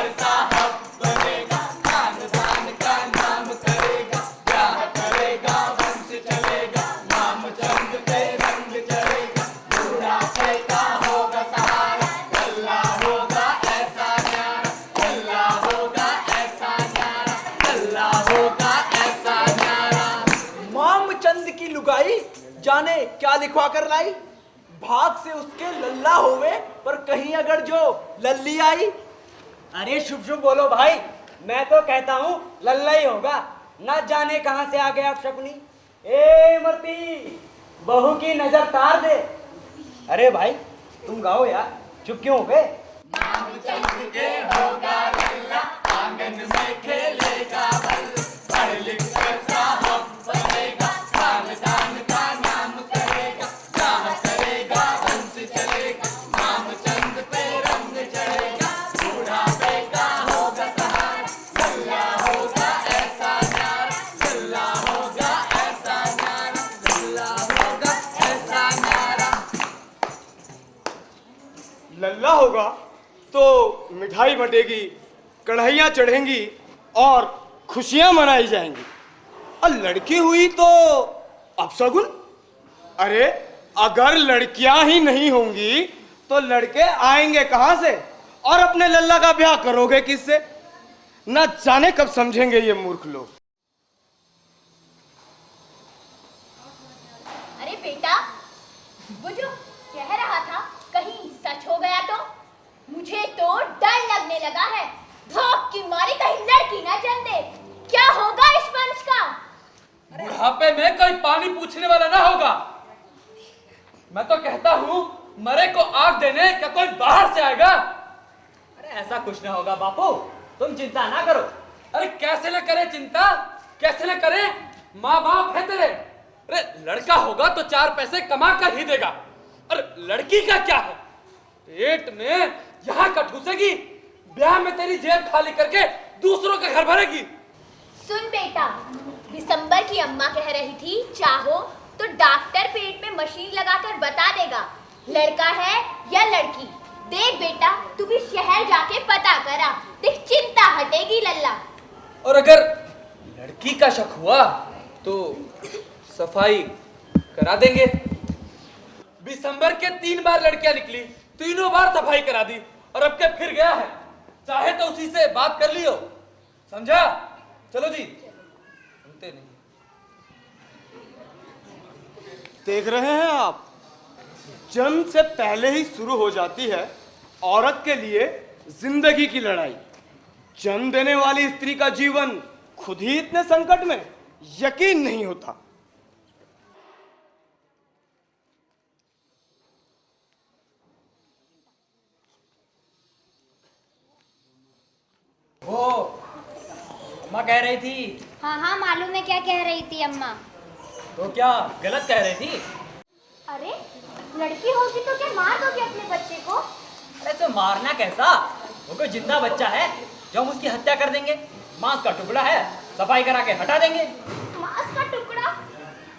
लिखकर साहब बनेगा, खानदान का नाम करेगा, ब्याह करेगा, वंश चलेगा, नाम चंद पे रंग चढ़ेगा, बुढ़ापे का होगा सहारा, लल्ला होगा ऐसा न्यारा, लल्ला होगा ऐसा न्यारा, लल्ला होगा ऐसा न्यारा। मामचंद की लुगाई जाने क्या लिखवा कर लाई, भाग से उसके लल्ला होवे पर कहीं अगर जो लल्ली आई। अरे शुभ शुभ बोलो भाई, मैं तो कहता हूँ लल्ला ही होगा, न जाने कहां से आ गया शकुनी। ए मरती, बहू की नजर तार दे। अरे भाई तुम गाओ यार, चुप क्यों हो गए? मामचंद के होगा लल्ला, आंगन में खेलेगा बल्ला, पढ़ लिख कर साहब बनेगा, खानदान का नाम करेगा, ब्याह करेगा, वंश चलेगा, मामचंद पे रंग चढ़ेगा, बुढ़ापे का होगा सहारा, लल्ला होगा ऐसा न्यारा, लल्ला होगा ऐसा न्यारा, लल्ला होगा ऐसा न्यारा। लल्ला होगा तो मिठाई बटेगी, कढ़ाइयाँ चढ़ेंगी और खुशियां मनाई जाएंगी। और लड़की हुई तो अपशगुन। अरे अगर लड़कियां ही नहीं होंगी तो लड़के आएंगे कहां से, और अपने लल्ला का ब्याह करोगे किससे? न जाने कब समझेंगे ये मूर्ख लोग। अरे बेटा, वो जो कह रहा था कहीं सच हो गया तो? मुझे तो डर लगने लगा है, धोख की मारी कहीं लड़की ना जल दे। क्या होगा इस वंश का? बुढ़ापे में कोई पानी पूछने वाला ना होगा। मैं तो कहता हूँ मरे को आग देने क्या कोई बाहर से आएगा? अरे ऐसा कुछ ना होगा बापू, तुम चिंता ना करो। अरे कैसे न करे चिंता, कैसे न करे, माँ बाप है तेरे। अरे लड़का होगा तो 4 पैसे कमा कर ही देगा, अरे लड़की का क्या है? पेट में यहाँ का ठूसेगी, ब्याह में तेरी जेब खाली करके दूसरों का घर भरेगी। सुन बेटा, दिसंबर की अम्मा कह रही थी चाहो तो डॉक्टर पेट में मशीन लगाकर बता देगा लड़का है या लड़की। देख बेटा, तू भी शहर जाके पता करा, देख चिंता हटेगी लल्ला। और अगर लड़की का शक हुआ तो सफाई करा देंगे। दिसंबर के 3 बार लड़कियां निकली, तीनों बार सफाई करा दी, और अब के फिर गया है, चाहे तो उसी से बात कर लियो, समझा? चलो जी। सुनते नहीं। देख रहे हैं आप, जन्म से पहले ही शुरू हो जाती है औरत के लिए जिंदगी की लड़ाई। जन्म देने वाली स्त्री का जीवन खुद ही इतने संकट में, यकीन नहीं होता। वो अम्मा कह रही थी। हाँ हाँ मालूम है क्या कह रही थी अम्मा। तो क्या गलत कह रही थी? अरे लड़की होगी तो क्या मार दोगे अपने बच्चे को? अरे तो मारना कैसा, वो कोई जिंदा बच्चा है जो हम उसकी हत्या कर देंगे? मांस का टुकड़ा है, सफाई करा के हटा देंगे। मांस का टुकड़ा?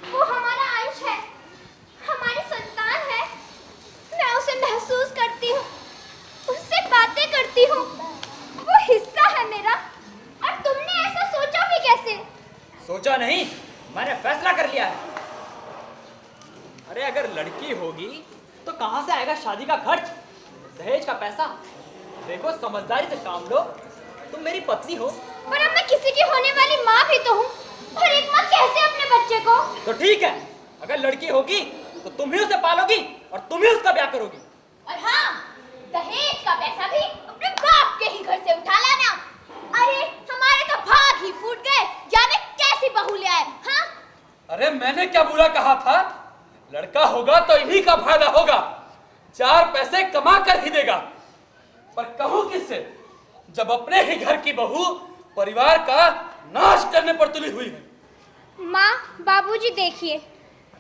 वो हमारा अंश है, हमारी संतान है। मैं उसे महसूस करती हूँ, उससे बातें करती हूँ, वो हिस्सा है मेरा। और तुमने ऐसा सोचा भी कैसे? सोचा नहीं, मैंने फैसला कर लिया है। अरे अगर लड़की होगी तो कहां से आएगा शादी का खर्च, दहेज का पैसा? देखो समझदारी से काम लो, तुम मेरी पत्नी हो। पर अब मैं किसी की होने वाली माँ भी तो हूँ, और एक माँ कैसे अपने बच्चे को? तो ठीक है, अगर लड़की होगी तो तुम ही उसे पालोगी और तुम ही उसका ब्याह करोगी। और हाँ, दहेज का पैसा भी अपने बाप के ही घर से उठा लाना। अरे हमारे तो भाग ही फूट गए, जाने कैसी बहू ले आए। हाँ? अरे मैंने क्या बुरा कहा था? लड़का होगा तो इन्हीं का फायदा होगा, 4 पैसे कमा कर ही देगा। पर कहूं किससे, जब अपने ही घर की बहू परिवार का नाश करने पर तुली हुई है। माँ बाबूजी देखिए,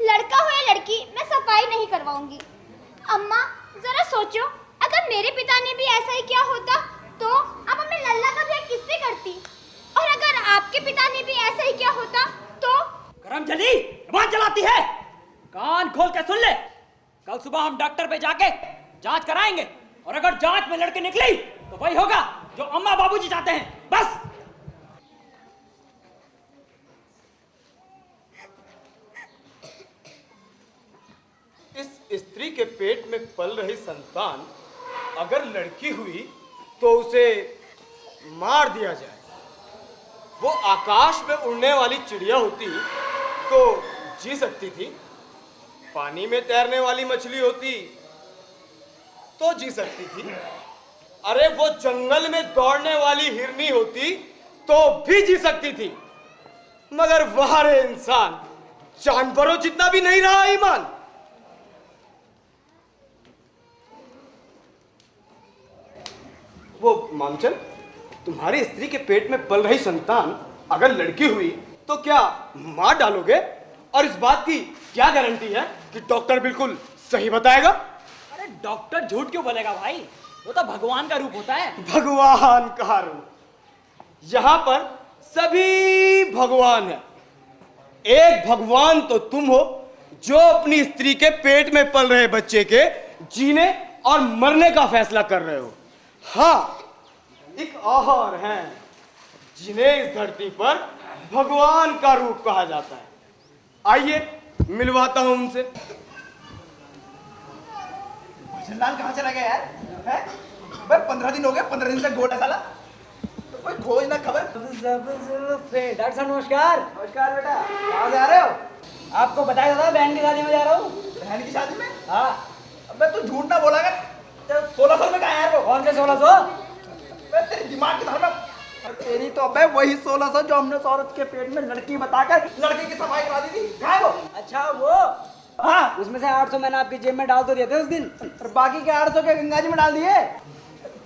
लड़का हो या लड़की, मैं सफाई नहीं करवाऊंगी। अम्मा जरा सोचो, अगर मेरे पिता ने भी ऐसा ही किया होता तो अब हमें लल्ला का ब्याह किससे करती? और अगर आपके पिता ने भी ऐसा ही किया होता तो? करमजली जबान चलाती है, कान खोल के सुन ले। कल सुबह हम डॉक्टर पे जाके जांच कराएंगे, और अगर जांच में लड़की निकली तो वही होगा जो अम्मा बाबूजी चाहते हैं, बस। इस स्त्री के पेट में पल रही संतान अगर लड़की हुई तो उसे मार दिया जाए। वो आकाश में उड़ने वाली चिड़िया होती तो जी सकती थी, पानी में तैरने वाली मछली होती तो जी सकती थी, अरे वो जंगल में दौड़ने वाली हिरनी होती तो भी जी सकती थी, मगर वह रे इंसान जानवरों जितना भी नहीं रहा ईमान। वो मामचंद, तुम्हारी स्त्री के पेट में पल रही संतान अगर लड़की हुई तो क्या मार डालोगे? और इस बात की क्या गारंटी है कि डॉक्टर बिल्कुल सही बताएगा? अरे डॉक्टर झूठ क्यों बोलेगा भाई, वो तो भगवान का रूप होता है। भगवान का रूप? यहां पर सभी भगवान है। एक भगवान तो तुम हो जो अपनी स्त्री के पेट में पल रहे बच्चे के जीने और मरने का फैसला कर रहे हो। हाँ, एक और हैं जिन्हें इस धरती पर भगवान का रूप कहा जाता है। आइए मिलवाता हूं उनसे। भजनलाल कहाँ चला गया यार? है? भाई 15 दिन हो गए, 15 दिन से गोट है साला, तो कोई खोज ना खबर। डॉक्टर साहब नमस्कार। नमस्कार बेटा, कहाँ से आ रहे हो? आपको बताया था बहन की शादी में जा रहा हूँ। बहन की शादी में? हाँ। अबे तू झूठ ना बोला कर। 1600 में कहा यार वो? कौन से 1600? अबे तेरे दिमाग की धर्म तेरी तो अबे वही 1600 जो हमने उस औरत के पेट में लड़की बताकर लड़के की सफाई करा दी थी। कहाँ है वो? अच्छा वो, हाँ, उसमें से 800 मैंने आपकी जेब में डाल तो दिए थे उस दिन। और बाकी के 800 के गंगा जी में डाल दिए।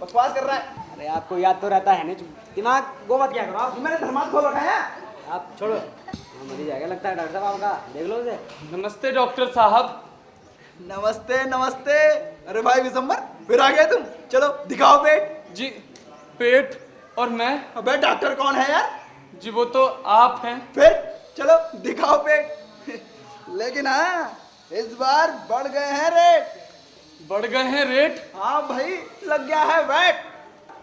बकवास कर रहा है। अरे आपको याद तो रहता है नहीं, दिमाग वो मत क्या करो आप। मैंने धर्मात खोल रखा है। आप छोड़ो, मर ही जाएगा लगता है डॉक्टर साहब आपका, देख लो उसे। नमस्ते डॉक्टर साहब। नमस्ते नमस्ते। अरे भाई विशंबर, फिर आ गए तुम? चलो दिखाओ पेट। जी पेट और मैं? अबे डॉक्टर कौन है यार? जी वो तो आप हैं। फिर चलो दिखाओ पेट। लेकिन हाँ, इस बार बढ़ गए हैं रेट। बढ़ गए हैं रेट? हाँ भाई, लग गया है वैट।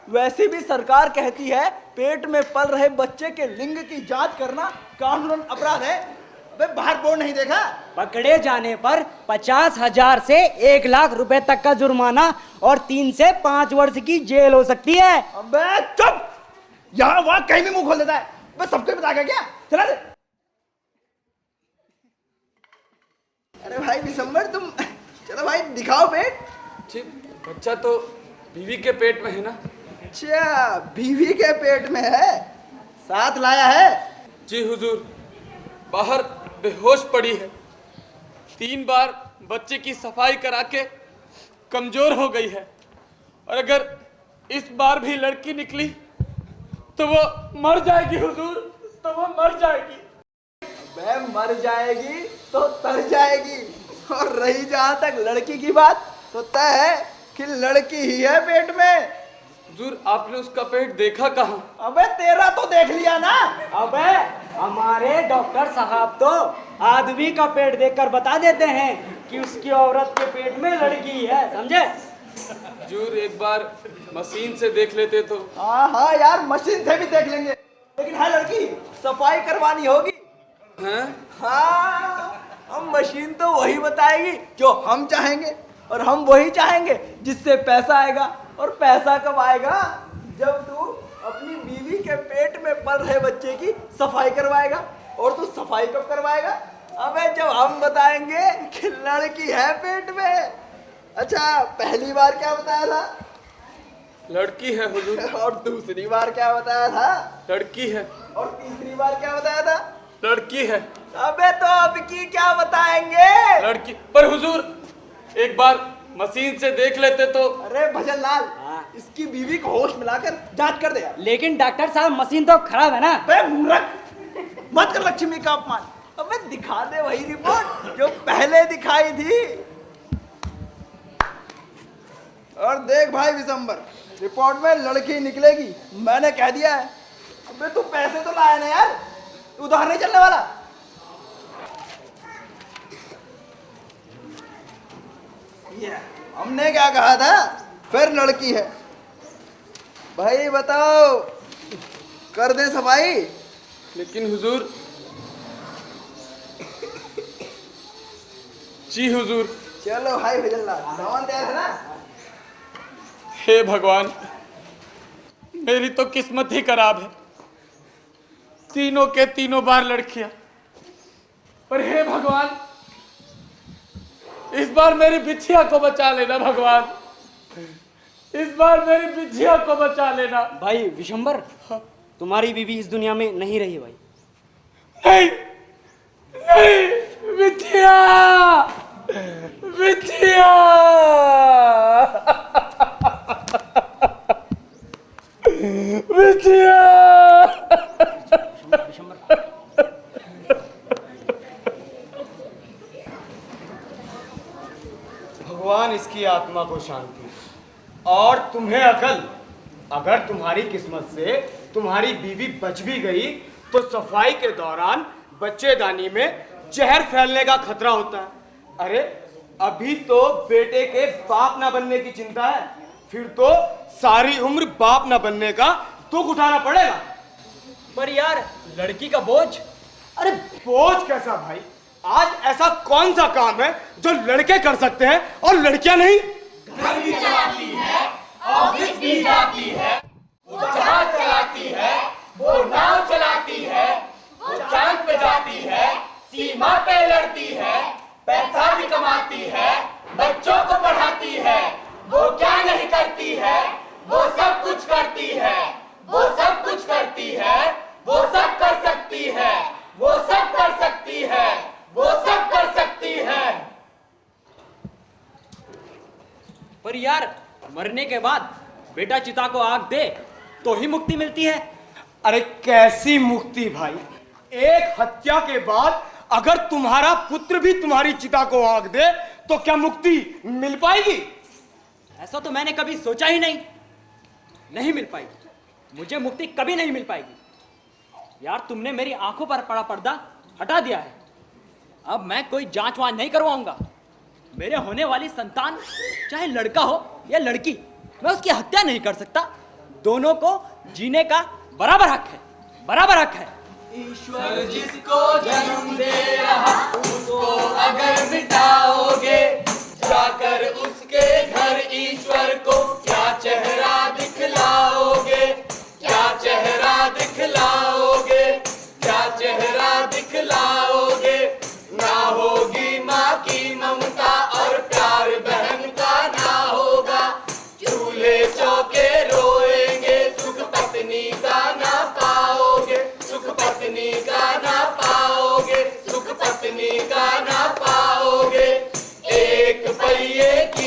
वैसे भी सरकार कहती है पेट में पल रहे बच्चे के लिंग की जांच करना कानूनन अपराध है। अबे बाहर बोर्ड नहीं देखा? पकड़े जाने पर 50,000 से 1 लाख रुपए तक का जुर्माना और 3 से 5 वर्ष की जेल हो सकती है। अबे चुप, यहाँ वहाँ कहीं भी मुंह खोल देता है। अबे सबको बता गया क्या? चला दे। अरे भाई विशंबर तुम, चलो भाई दिखाओ पेट। ठीक, बच्चा तो बीवी के पेट में है ना? अच्छा, बीवी के पेट में है, साथ लाया है? जी हुजूर, बाहर बेहोश पड़ी है। 3 बार बच्चे की सफाई करा के कमजोर हो गई है, और अगर इस बार भी लड़की निकली तो वो मर जाएगी हुजूर, तो वो मर जाएगी। मैं मर जाएगी तो तर जाएगी। और रही जहां तक लड़की की बात, तो तय है कि लड़की ही है पेट में। हुजूर आपने उसका पेट देखा कहाँ? अबे तेरा तो देख लिया ना। अबे हमारे डॉक्टर साहब तो आदमी का पेट देखकर बता देते हैं कि उसकी औरत के पेट में लड़की है, समझे? हुजूर एक बार मशीन से देख लेते तो। हाँ हाँ यार, मशीन से भी देख लेंगे, लेकिन है लड़की, सफाई करवानी होगी। हैं? हाँ, हम मशीन तो वही बताएगी जो हम चाहेंगे, और हम वही चाहेंगे जिससे पैसा आएगा। और पैसा कब आएगा? जब तू अपनी बीवी के पेट में पल रहे बच्चे की सफाई करवाएगा। और तू सफाई कब करवाएगा? अबे जब हम बताएंगे कि लड़की है पेट में। अच्छा, पहली बार क्या बताया था? लड़की है हुजूर। और दूसरी बार क्या बताया था? लड़की है। और तीसरी बार क्या बताया था? लड़की है। अबे तो अब की क्या बताएंगे? लड़की। पर हुजूर एक बार मशीन से देख लेते तो। अरे भजनलाल, इसकी बीवी को होश मिलाकर जांच कर दे यार। लेकिन डॉक्टर साहब मशीन तो खराब है ना। अबे मूर्ख, मत कर लक्ष्मी का अपमान। अबे दिखा दे वही रिपोर्ट जो पहले दिखाई थी। और देख भाई विशंबर, रिपोर्ट में लड़की निकलेगी, मैंने कह दिया है। अबे तू पैसे तो लाया ना यार, उधार नहीं चलने वाला। ये हमने क्या कहा था? फिर लड़की है। भाई बताओ, कर दें सफाई? लेकिन हुजूर, जी हुजूर। चलो भाई फजल्ला, सामान तैयार है ना? हे भगवान, मेरी तो किस्मत ही खराब है, तीनों के तीनों बार लड़कियां। पर हे भगवान, इस बार मेरी बिछिया को बचा लेना भगवान, इस बार मेरी बिछिया को बचा लेना। भाई विशंबर, तुम्हारी बीवी इस दुनिया में नहीं रही भाई। नहीं नहीं, बिछिया बिछिया बिछिया। भगवान इसकी आत्मा को शांति और तुम्हें अकल। अगर तुम्हारी किस्मत से तुम्हारी बीवी बच भी गई तो सफाई के दौरान बच्चेदानी में जहर फैलने का खतरा होता है। अरे अभी तो बेटे के बाप ना बनने की चिंता है, फिर तो सारी उम्र बाप ना बनने का दुख उठाना पड़ेगा। पर यार, लड़की का बोझ। अरे बोझ कैसा भाई? आज ऐसा कौन सा काम है जो लड़के कर सकते हैं और लड़कियां नहीं? घर भी चलाती है, ऑफिस भी जाती है, वो जहाज चलाती है, वो नाव चलाती है, वो चांद पे जाती है, सीमा पे लड़ती है, पैसा भी कमाती है, बच्चों को पढ़ाती है। वो क्या नहीं करती है, वो सब कुछ करती है, वो सब कुछ करती है, वो सब कर सकती है, वो सब कर सकती है, वो सब कर सकती है। पर यार, मरने के बाद बेटा चिता को आग दे तो ही मुक्ति मिलती है। अरे कैसी मुक्ति भाई? एक हत्या के बाद अगर तुम्हारा पुत्र भी तुम्हारी चिता को आग दे तो क्या मुक्ति मिल पाएगी? ऐसा तो मैंने कभी सोचा ही नहीं। नहीं मिल पाएगी, मुझे मुक्ति कभी नहीं मिल पाएगी। यार, तुमने मेरी आंखों पर पड़ा पर्दा हटा दिया है। अब मैं कोई जांच वांच नहीं करवाऊंगा। मेरे होने वाली संतान चाहे लड़का हो या लड़की, मैं उसकी हत्या नहीं कर सकता। दोनों को जीने का बराबर हक है, बराबर हक है। ईश्वर जिसको जन्म दे रहा उसको अगर मिटाओगे, जाकर उसके घर ईश्वर को क्या चेहरा दिखलाओगे, क्या चेहरा दिखलाओगे, क्या चेहरा दिखलाओगे। ना होगी माँ की ममता और प्यार बहन का ना होगा, चूल्हे चौके रोएंगे, सुख पत्नी का ना पाओगे, सुख पत्नी का ना पाओगे, सुख पत्नी का ना पाओगे। एक पहिए की